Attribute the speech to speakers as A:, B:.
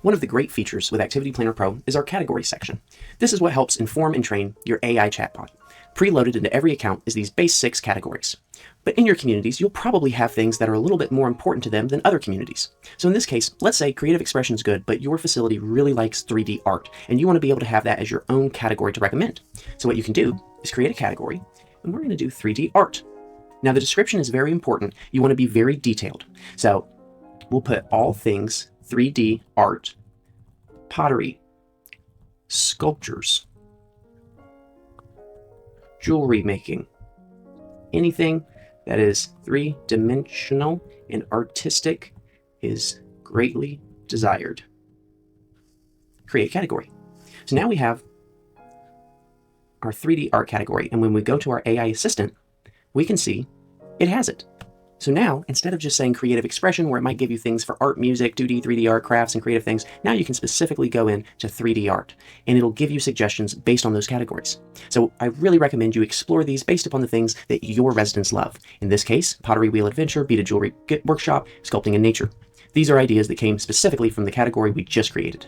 A: One of the great features with Activity Planner Pro is our category section. This is what helps inform and train your AI chatbot. Preloaded into every account is these base 6 categories. But in your communities, you'll probably have things that are a little bit more important to them than other communities. So in this case, let's say creative expression is good, but your facility really likes 3D art, and you want to be able to have that as your own category to recommend. So what you can do is create a category, and we're going to do 3D art. Now the description is very important. You want to be very detailed. So we'll put all things 3D art, pottery, sculptures, jewelry making, anything that is 3-dimensional and artistic is greatly desired. Create a category. So now we have our 3D art category, and when we go to our AI assistant, we can see it has it. So now, instead of just saying creative expression, where it might give you things for art, music, 2D, 3D art, crafts, and creative things, now you can specifically go in to 3D art, and it'll give you suggestions based on those categories. So I really recommend you explore these based upon the things that your residents love. In this case, pottery wheel adventure, beaded jewelry workshop, sculpting in nature. These are ideas that came specifically from the category we just created.